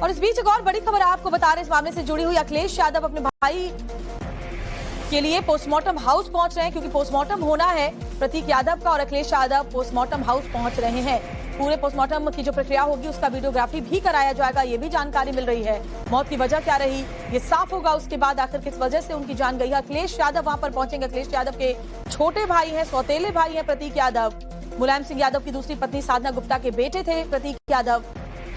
और इस बीच एक और बड़ी खबर आपको बता रहे हैं, इस मामले से जुड़ी हुई अखिलेश यादव अपने भाई के लिए पोस्टमार्टम हाउस पहुंच रहे हैं, क्योंकि पोस्टमार्टम होना है प्रतीक यादव का और अखिलेश यादव पोस्टमार्टम हाउस पहुंच रहे हैं। पूरे पोस्टमार्टम की जो प्रक्रिया होगी उसका वीडियोग्राफी भी कराया जाएगा, ये भी जानकारी मिल रही है। मौत की वजह क्या रही ये साफ होगा, उसके बाद आखिर किस वजह से उनकी जान गई है। अखिलेश यादव वहां पर पहुंचेंगे। अखिलेश यादव के छोटे भाई हैं, सौतेले भाई हैं प्रतीक यादव। मुलायम सिंह यादव की दूसरी पत्नी साधना गुप्ता के बेटे थे प्रतीक यादव।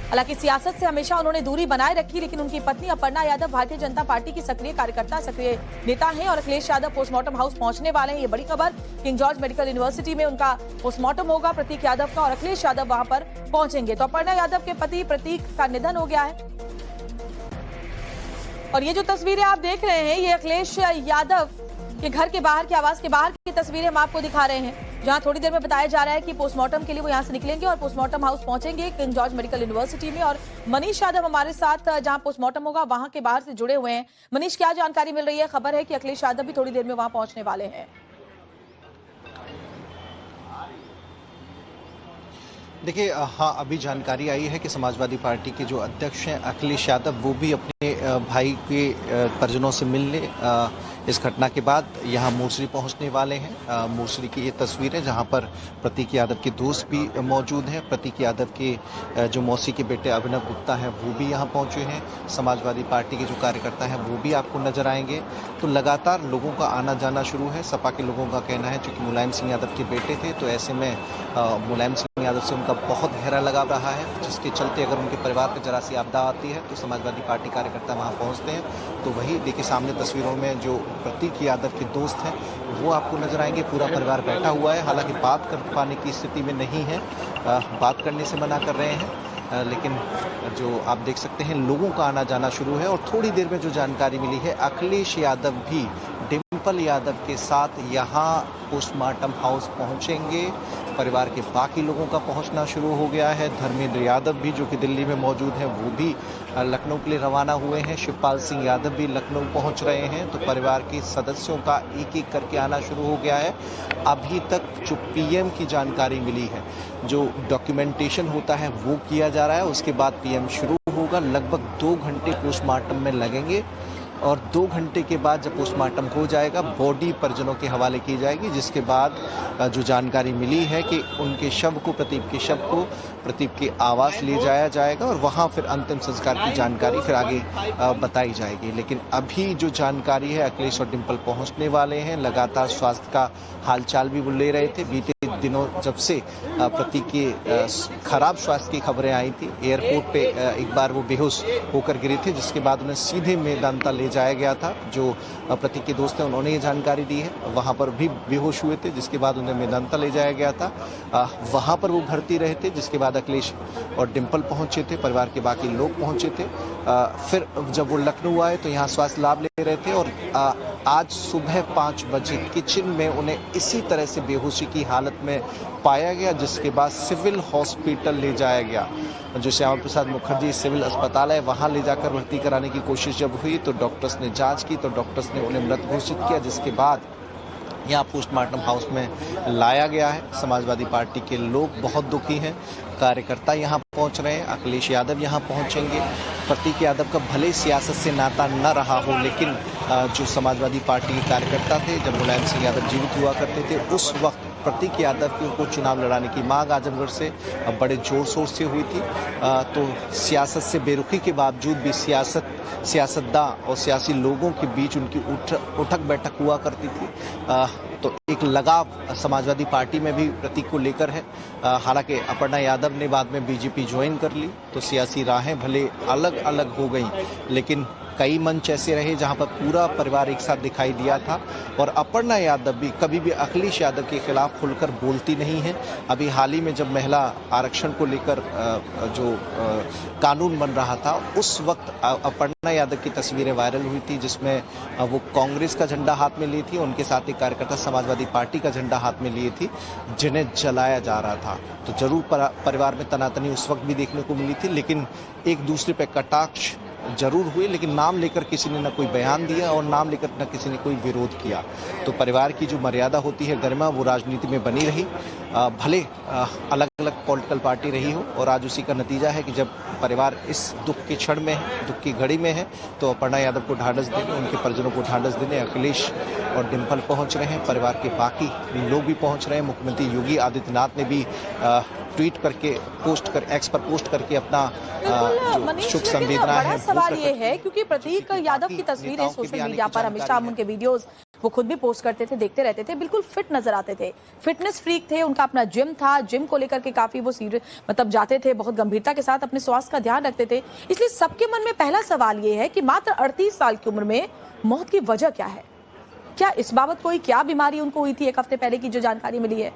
हालांकि सियासत से हमेशा उन्होंने दूरी बनाए रखी, लेकिन उनकी पत्नी अपर्णा यादव भारतीय जनता पार्टी की सक्रिय कार्यकर्ता, सक्रिय नेता हैं और अखिलेश यादव पोस्टमार्टम हाउस पहुंचने वाले हैं। ये बड़ी खबर, किंग जॉर्ज मेडिकल यूनिवर्सिटी में उनका पोस्टमार्टम होगा प्रतीक यादव का और अखिलेश यादव वहां पर पहुंचेंगे। तो अपर्णा यादव के पति प्रतीक का निधन हो गया है और ये जो तस्वीरें आप देख रहे हैं ये अखिलेश यादव के घर के बाहर के आवास के बाहर की तस्वीरें हम आपको दिखा रहे हैं, जहां थोड़ी देर में बताया जा रहा है कि पोस्टमार्टम के लिए वो यहां से निकलेंगे और पोस्टमार्टम हाउस पहुंचेंगे किंग जॉर्ज मेडिकल यूनिवर्सिटी में। और मनीष यादव हमारे साथ जहां पोस्टमार्टम होगा वहां के बाहर से जुड़े हुए हैं। मनीष, क्या जानकारी मिल रही है? खबर है कि अखिलेश यादव भी थोड़ी देर में वहां पहुंचने वाले हैं। देखिए, हाँ, अभी जानकारी आई है कि समाजवादी पार्टी के जो अध्यक्ष हैं अखिलेश यादव, वो भी अपने भाई के परिजनों से मिलने इस घटना के बाद यहाँ मूसरी पहुँचने वाले हैं। मूसरी की ये तस्वीर है जहाँ पर प्रतीक यादव के दोस्त भी मौजूद हैं। प्रतीक यादव के जो मौसी के बेटे अभिनव गुप्ता हैं वो भी यहाँ पहुँचे हैं। समाजवादी पार्टी के जो कार्यकर्ता हैं वो भी आपको नजर आएंगे। तो लगातार लोगों का आना जाना शुरू है। सपा के लोगों का कहना है चूँकि मुलायम सिंह यादव के बेटे थे तो ऐसे में मुलायम सिंह यादव से उनका बहुत गहरा लगाव रहा है, जिसके चलते अगर उनके परिवार पर जरा सी आपदा आती है तो समाजवादी पार्टी कार्यकर्ता वहां पहुंचते हैं। तो वही देखिए सामने तस्वीरों में जो प्रतीक यादव के दोस्त हैं वो आपको नजर आएंगे। पूरा परिवार बैठा हुआ है, हालांकि बात कर पाने की स्थिति में नहीं है, बात करने से मना कर रहे हैं, लेकिन जो आप देख सकते हैं लोगों का आना जाना शुरू है। और थोड़ी देर में जो जानकारी मिली है अखिलेश यादव भी डिम्पल यादव के साथ यहाँ पोस्टमार्टम हाउस पहुंचेंगे। परिवार के बाकी लोगों का पहुंचना शुरू हो गया है। धर्मेंद्र यादव भी जो कि दिल्ली में मौजूद हैं वो भी लखनऊ के लिए रवाना हुए हैं। शिवपाल सिंह यादव भी लखनऊ पहुंच रहे हैं। तो परिवार के सदस्यों का एक एक करके आना शुरू हो गया है। अभी तक जो पीएम की जानकारी मिली है, जो डॉक्यूमेंटेशन होता है वो किया जा रहा है, उसके बाद पीएम शुरू होगा। लगभग 2 घंटे पोस्टमार्टम में लगेंगे और 2 घंटे के बाद जब पोस्टमार्टम हो जाएगा बॉडी परिजनों के हवाले की जाएगी, जिसके बाद जो जानकारी मिली है कि उनके शव को, प्रतीक के शव को प्रतीक के आवास ले जाया जाएगा और वहां फिर अंतिम संस्कार की जानकारी फिर आगे बताई जाएगी। लेकिन अभी जो जानकारी है अखिलेश और डिम्पल पहुंचने वाले हैं। लगातार स्वास्थ्य का हालचाल भी वो ले रहे थे। बीते दिनों जब से प्रतीक के खराब स्वास्थ्य की खबरें आई थी, एयरपोर्ट पे एक बार वो बेहोश होकर गिरे थे, जिसके बाद उन्हें सीधे मेदांता ले जाया गया था। जो प्रतीक के दोस्त हैं उन्होंने ये जानकारी दी है। वहां पर भी बेहोश हुए थे, जिसके बाद उन्हें मेदांता ले जाया गया था। वहां पर वो भर्ती रहे थे, जिसके बाद अखिलेश और डिम्पल पहुंचे थे, परिवार के बाकी लोग पहुंचे थे। फिर जब वो लखनऊ आए तो यहाँ स्वास्थ्य लाभ ले रहे थे और आज सुबह 5 बजे किचन में उन्हें इसी तरह से बेहोशी की हालत में पाया गया, जिसके बाद सिविल हॉस्पिटल ले जाया गया। जो श्यामा प्रसाद मुखर्जी सिविल अस्पताल है वहां ले जाकर भर्ती कराने की कोशिश जब हुई तो डॉक्टर्स ने जांच की तो डॉक्टर्स ने उन्हें मृत घोषित किया, जिसके बाद यहाँ पोस्टमार्टम हाउस में लाया गया है। समाजवादी पार्टी के लोग बहुत दुखी हैं, कार्यकर्ता यहाँ पहुँच रहे हैं। अखिलेश यादव यहाँ पहुँचेंगे। प्रतीक यादव का भले सियासत से नाता न रहा हो, लेकिन जो समाजवादी पार्टी के कार्यकर्ता थे, जब मुलायम सिंह यादव जीवित हुआ करते थे उस वक्त प्रतीक यादव को चुनाव लड़ाने की मांग आजमगढ़ से बड़े जोर शोर से हुई थी। तो सियासत से बेरुखी के बावजूद भी सियासतदां और सियासी लोगों के बीच उनकी उठक बैठक हुआ करती थी। तो एक लगाव समाजवादी पार्टी में भी प्रतीक को लेकर है। हालांकि अपर्णा यादव ने बाद में बीजेपी ज्वाइन कर ली तो सियासी राहें भले अलग अलग हो गई, लेकिन कई मंच ऐसे रहे जहां पर पूरा परिवार एक साथ दिखाई दिया था। और अपर्णा यादव भी कभी भी अखिलेश यादव के खिलाफ खुलकर बोलती नहीं है। अभी हाल ही में जब महिला आरक्षण को लेकर जो कानून बन रहा था उस वक्त अपर्णा यादव की तस्वीरें वायरल हुई थी, जिसमें वो कांग्रेस का झंडा हाथ में ली थी, उनके साथ एक कार्यकर्ता समाजवादी पार्टी का झंडा हाथ में लिए थी, जिन्हें जलाया जा रहा था। तो जरूर परिवार में तनातनी उस वक्त भी देखने को मिली थी, लेकिन एक दूसरे पर कटाक्ष जरूर हुए, लेकिन नाम लेकर किसी ने न कोई बयान दिया और नाम लेकर न किसी ने कोई विरोध किया। तो परिवार की जो मर्यादा होती है, गरिमा, वो राजनीति में बनी रही। भले अलग अलग पॉलिटिकल पार्टी रही हो, और आज उसी का नतीजा है कि जब परिवार इस दुख के क्षण में है, दुख की घड़ी में है, तो अपर्णा यादव को ढांढस देने, उनके परिजनों को ढांढस देने अखिलेश और डिम्पल पहुंच रहे हैं, परिवार के बाकी लोग भी पहुंच रहे हैं। मुख्यमंत्री योगी आदित्यनाथ ने भी ट्वीट करके एक्स पर पोस्ट करके अपना शुभ संवेदना है। सवाल ये है क्योंकि प्रतीक यादव की तस्वीरें सोशल मीडिया पर हमेशा हम उनके वीडियोस वो खुद भी पोस्ट करते थे, देखते रहते थे, बिल्कुल फिट नजर आते थे, फिटनेस फ्रीक थे, उनका अपना जिम था, जिम को लेकर के काफी वो मतलब जाते थे, बहुत गंभीरता के साथ अपने स्वास्थ्य का ध्यान रखते थे। इसलिए सबके मन में पहला सवाल ये है कि मात्र 38 साल की उम्र में मौत की वजह क्या है? क्या इस बाबत कोई क्या बीमारी उनको हुई थी एक हफ्ते पहले की जो जानकारी मिली है?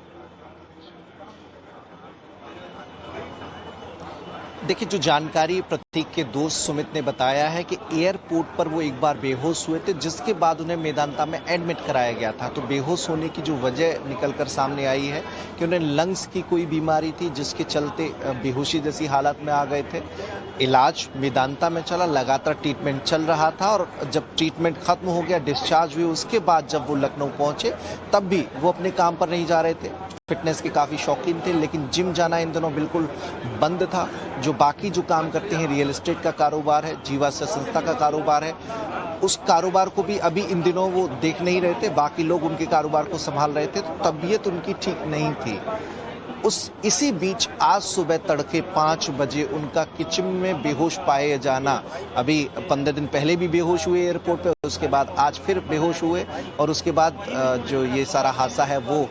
देखिए, जो जानकारी प्रतीक के दोस्त सुमित ने बताया है कि एयरपोर्ट पर वो एक बार बेहोश हुए थे, जिसके बाद उन्हें मेदांता में एडमिट कराया गया था। तो बेहोश होने की जो वजह निकलकर सामने आई है कि उन्हें लंग्स की कोई बीमारी थी, जिसके चलते बेहोशी जैसी हालत में आ गए थे। इलाज मेदांता में चला, लगातार ट्रीटमेंट चल रहा था, और जब ट्रीटमेंट खत्म हो गया, डिस्चार्ज हुए, उसके बाद जब वो लखनऊ पहुंचे, तब भी वो अपने काम पर नहीं जा रहे थे। फिटनेस के काफ़ी शौकीन थे, लेकिन जिम जाना इन दिनों बिल्कुल बंद था। जो बाकी जो काम करते हैं, रियल एस्टेट का कारोबार है, जीवाश्म संस्था का कारोबार है, उस कारोबार को भी अभी इन दिनों वो देख नहीं रहे थे, बाकी लोग उनके कारोबार को संभाल रहे थे। तो तबीयत उनकी ठीक नहीं थी। इसी बीच आज सुबह तड़के 5 बजे उनका किचन में बेहोश पाए जाना, अभी 15 दिन पहले भी बेहोश हुए एयरपोर्ट पे, उसके बाद आज फिर बेहोश हुए, और उसके बाद जो ये सारा हादसा है वो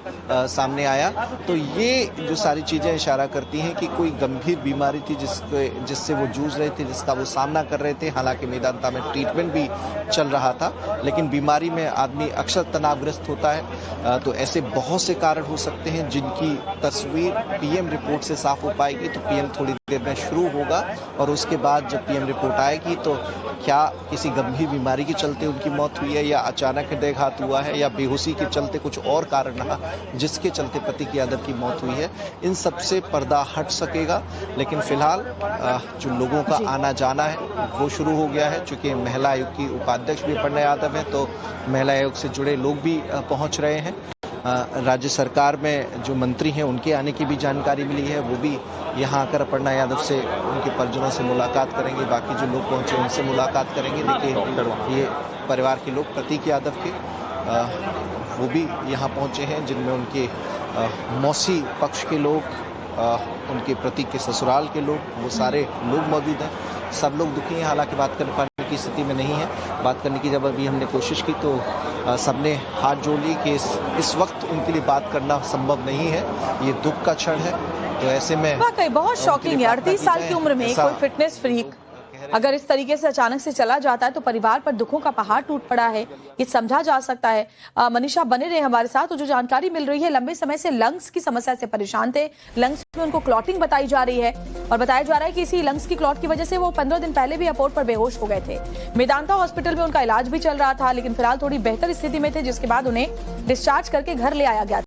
सामने आया। तो ये जो सारी चीज़ें इशारा करती हैं कि कोई गंभीर बीमारी थी जिससे वो जूझ रहे थे, जिसका वो सामना कर रहे थे। हालांकि मेदांता में ट्रीटमेंट भी चल रहा था, लेकिन बीमारी में आदमी अक्सर तनावग्रस्त होता है। तो ऐसे बहुत से कारण हो सकते हैं जिनकी तस्वीर पीएम रिपोर्ट से साफ हो पाएगी। तो पीएम थोड़ी देर में शुरू होगा, और उसके बाद जब पीएम रिपोर्ट आएगी तो क्या किसी गंभीर बीमारी के चलते उनकी मौत हुई है, या अचानक हृदयघात हुआ है, या बेहोशी के चलते कुछ और कारण रहा जिसके चलते प्रतीक यादव की मौत हुई है, इन सब से पर्दा हट सकेगा। लेकिन फिलहाल जो लोगों का आना जाना है वो शुरू हो गया है। चूंकि महिला आयोग की उपाध्यक्ष भी अपर्णा यादव है, तो महिला आयोग से जुड़े लोग भी पहुंच रहे हैं। राज्य सरकार में जो मंत्री हैं उनके आने की भी जानकारी मिली है, वो भी यहाँ आकर अपर्णा यादव से, उनके परिजनों से मुलाकात करेंगे। बाकी जो लोग पहुँचे उनसे मुलाकात करेंगे। देखिए, ये परिवार के लोग प्रतीक यादव के वो भी यहाँ पहुँचे हैं, जिनमें उनके मौसी पक्ष के लोग, उनके प्रतीक के ससुराल के लोग, वो सारे लोग मौजूद हैं। सब लोग दुखी हैं, हालांकि बात कर पाने की स्थिति में नहीं है। बात करने की जब अभी हमने कोशिश की तो सबने हाथ जोड़ ली कि इस वक्त उनके लिए बात करना संभव नहीं है, ये दुख का क्षण है। तो ऐसे में वाकई बहुत शॉकिंग है, 38 साल की उम्र में कोई फिटनेस फ्रीक अगर इस तरीके से अचानक से चला जाता है तो परिवार पर दुखों का पहाड़ टूट पड़ा है, ये समझा जा सकता है। मनीषा बने रहे हमारे साथ। तो जो जानकारी मिल रही है, लंबे समय से लंग्स की समस्या से परेशान थे, लंग्स में उनको क्लॉटिंग बताई जा रही है, और बताया जा रहा है कि इसी लंग्स की क्लॉट की वजह से वो 15 दिन पहले भी एयरपोर्ट पर बेहोश हो गए थे। मेदांता हॉस्पिटल में उनका इलाज भी चल रहा था, लेकिन फिलहाल थोड़ी बेहतर स्थिति में थे, जिसके बाद उन्हें डिस्चार्ज करके घर ले आया गया।